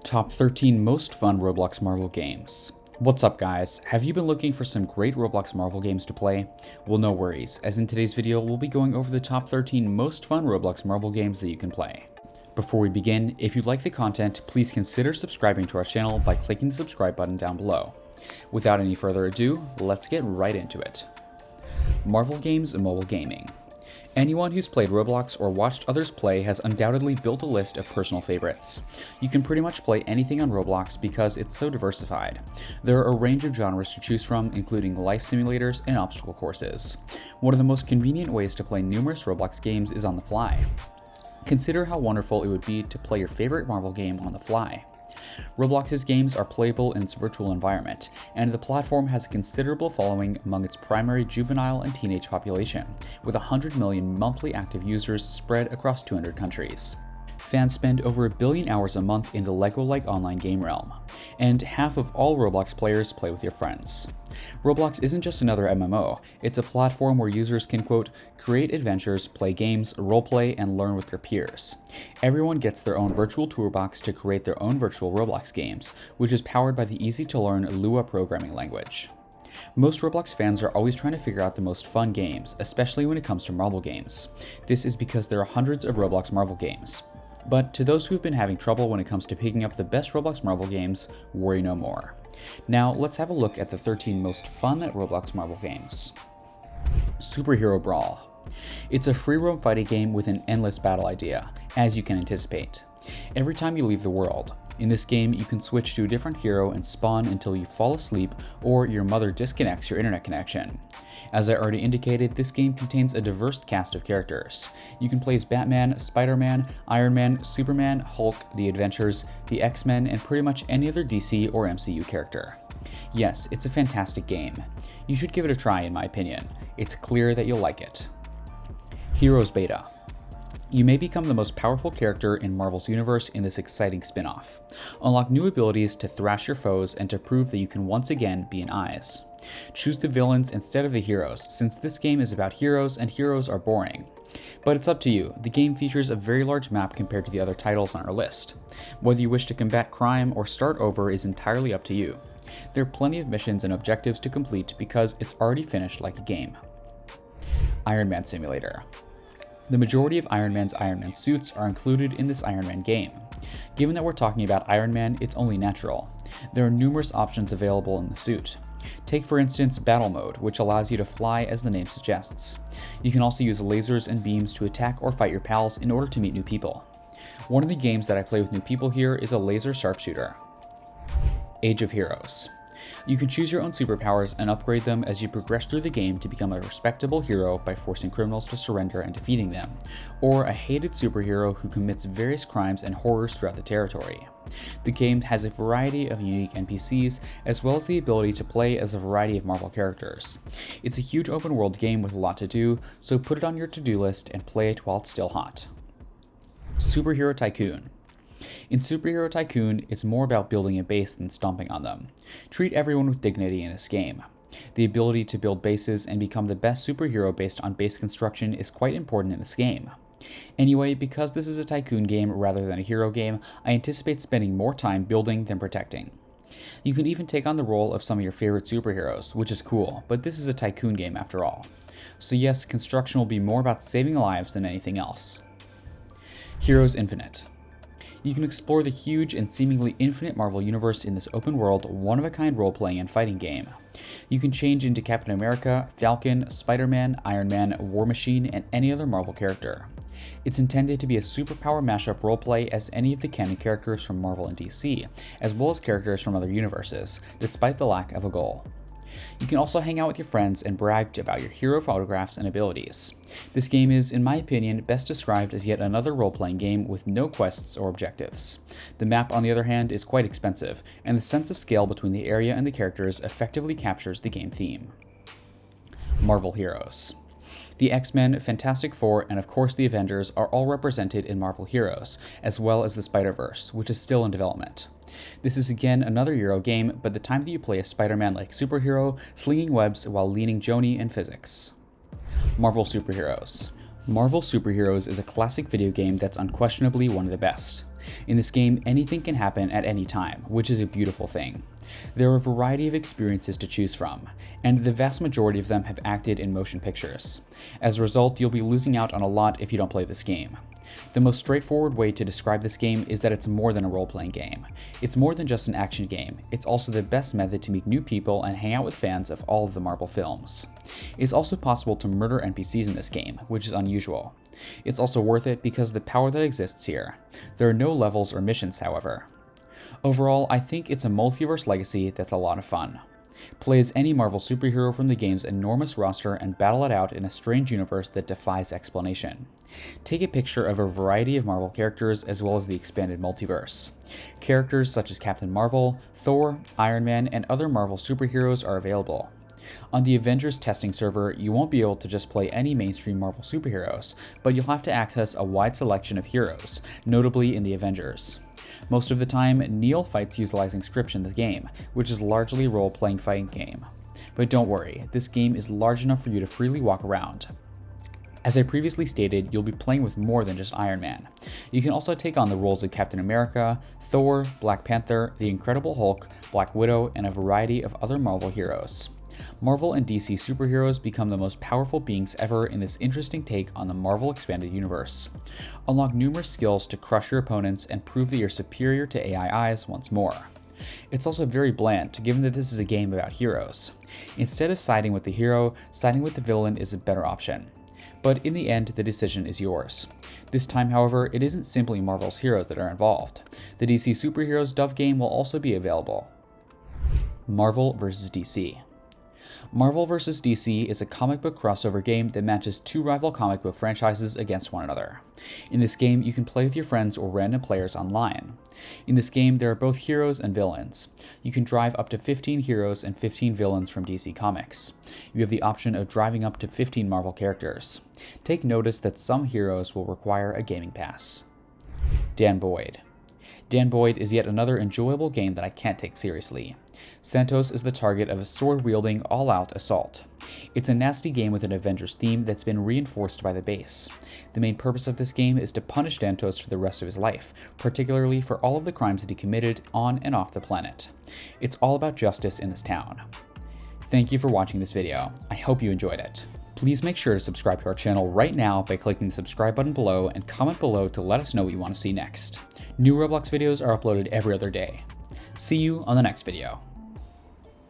Top 13 most fun Roblox Marvel games. What's up guys, have you been looking for some great Roblox Marvel games to play? Well, no worries, as in today's video we'll be going over the top 13 most fun Roblox Marvel games that you can play. Before we begin, if you like the content, please consider subscribing to our channel by clicking the subscribe button down below. Without any further ado, let's get right into it. Marvel Games and Mobile Gaming. Anyone who's played Roblox or watched others play has undoubtedly built a list of personal favorites. You can pretty much play anything on Roblox because it's so diversified. There are a range of genres to choose from, including life simulators and obstacle courses. One of the most convenient ways to play numerous Roblox games is on the fly. Consider how wonderful it would be to play your favorite Marvel game on the fly. Roblox's games are playable in its virtual environment, and the platform has a considerable following among its primary juvenile and teenage population, with 100 million monthly active users spread across 200 countries. Fans spend over 1 billion hours a month in the Lego-like online game realm, and half of all Roblox players play with your friends. Roblox isn't just another MMO, it's a platform where users can, quote, create adventures, play games, roleplay, and learn with their peers. Everyone gets their own virtual toolbox to create their own virtual Roblox games, which is powered by the easy-to-learn Lua programming language. Most Roblox fans are always trying to figure out the most fun games, especially when it comes to Marvel games. This is because there are hundreds of Roblox Marvel games. But to those who've been having trouble when it comes to picking up the best Roblox Marvel games, worry no more. Now let's have a look at the 13 most fun Roblox Marvel games. Superhero Brawl. It's a free roam fighting game with an endless battle idea, as you can anticipate. Every time you leave the world, in this game you can switch to a different hero and spawn until you fall asleep or your mother disconnects your internet connection. As I already indicated, this game contains a diverse cast of characters. You can play as Batman, Spider-Man, Iron Man, Superman, Hulk, the Avengers, the X-Men, and pretty much any other DC or MCU character. Yes, it's a fantastic game. You should give it a try in my opinion. It's clear that you'll like it. Heroes Beta. You may become the most powerful character in Marvel's universe in this exciting spin-off. Unlock new abilities to thrash your foes and to prove that you can once again be an Eyes. Choose the villains instead of the heroes, since this game is about heroes and heroes are boring. But it's up to you, the game features a very large map compared to the other titles on our list. Whether you wish to combat crime or start over is entirely up to you. There are plenty of missions and objectives to complete because it's already finished like a game. Iron Man Simulator. The majority of Iron Man's Iron Man suits are included in this Iron Man game. Given that we're talking about Iron Man, it's only natural. There are numerous options available in the suit. Take for instance Battle Mode, which allows you to fly as the name suggests. You can also use lasers and beams to attack or fight your pals in order to meet new people. One of the games that I play with new people here is a laser sharpshooter. Age of Heroes. You can choose your own superpowers and upgrade them as you progress through the game to become a respectable hero by forcing criminals to surrender and defeating them, or a hated superhero who commits various crimes and horrors throughout the territory. The game has a variety of unique NPCs, as well as the ability to play as a variety of Marvel characters. It's a huge open world game with a lot to do, so put it on your to-do list and play it while it's still hot. Superhero Tycoon. In Superhero Tycoon, it's more about building a base than stomping on them. Treat everyone with dignity in this game. The ability to build bases and become the best superhero based on base construction is quite important in this game. Anyway, because this is a tycoon game rather than a hero game, I anticipate spending more time building than protecting. You can even take on the role of some of your favorite superheroes, which is cool, but this is a tycoon game after all. So yes, construction will be more about saving lives than anything else. Heroes Infinite. You can explore the huge and seemingly infinite Marvel universe in this open-world, one-of-a-kind role-playing and fighting game. You can change into Captain America, Falcon, Spider-Man, Iron Man, War Machine, and any other Marvel character. It's intended to be a superpower mashup roleplay as any of the canon characters from Marvel and DC, as well as characters from other universes, despite the lack of a goal. You can also hang out with your friends and brag about your hero photographs and abilities. This game is, in my opinion, best described as yet another role-playing game with no quests or objectives. The map, on the other hand, is quite expensive, and the sense of scale between the area and the characters effectively captures the game theme. Marvel Heroes. The X-Men, Fantastic Four, and of course the Avengers are all represented in Marvel Heroes, as well as the Spider-Verse, which is still in development. This is again another Euro game, but the time that you play a Spider-Man-like superhero, slinging webs while leading Joni in physics. Marvel Superheroes. Marvel Superheroes is a classic video game that's unquestionably one of the best. In this game, anything can happen at any time, which is a beautiful thing. There are a variety of experiences to choose from, and the vast majority of them have acted in motion pictures. As a result, you'll be losing out on a lot if you don't play this game. The most straightforward way to describe this game is that it's more than a role-playing game. It's more than just an action game, it's also the best method to meet new people and hang out with fans of all of the Marvel films. It's also possible to murder NPCs in this game, which is unusual. It's also worth it because of the power that exists here. There are no levels or missions, however. Overall, I think it's a multiverse legacy that's a lot of fun. Play as any Marvel superhero from the game's enormous roster and battle it out in a strange universe that defies explanation. Take a picture of a variety of Marvel characters as well as the expanded multiverse. Characters such as Captain Marvel, Thor, Iron Man, and other Marvel superheroes are available. On the Avengers testing server, you won't be able to just play any mainstream Marvel superheroes, but you'll have to access a wide selection of heroes, notably in the Avengers. Most of the time, Neil fights utilizing script in the game, which is largely a role-playing fighting game. But don't worry, this game is large enough for you to freely walk around. As I previously stated, you'll be playing with more than just Iron Man. You can also take on the roles of Captain America, Thor, Black Panther, the Incredible Hulk, Black Widow, and a variety of other Marvel heroes. Marvel and DC superheroes become the most powerful beings ever in this interesting take on the Marvel Expanded Universe. Unlock numerous skills to crush your opponents and prove that you're superior to AI eyes once more. It's also very bland, given that this is a game about heroes. Instead of siding with the hero, siding with the villain is a better option. But in the end, the decision is yours. This time, however, it isn't simply Marvel's heroes that are involved. The DC Superheroes Dove game will also be available. Marvel vs. DC. Marvel vs. DC is a comic book crossover game that matches two rival comic book franchises against one another. In this game, you can play with your friends or random players online. In this game, there are both heroes and villains. You can drive up to 15 heroes and 15 villains from DC Comics. You have the option of driving up to 15 Marvel characters. Take notice that some heroes will require a gaming pass. Dan Boyd. Dan Boyd is yet another enjoyable game that I can't take seriously. Santos is the target of a sword-wielding, all-out assault. It's a nasty game with an Avengers theme that's been reinforced by the base. The main purpose of this game is to punish Santos for the rest of his life, particularly for all of the crimes that he committed on and off the planet. It's all about justice in this town. Thank you for watching this video. I hope you enjoyed it. Please make sure to subscribe to our channel right now by clicking the subscribe button below and comment below to let us know what you want to see next. New Roblox videos are uploaded every other day. See you on the next video.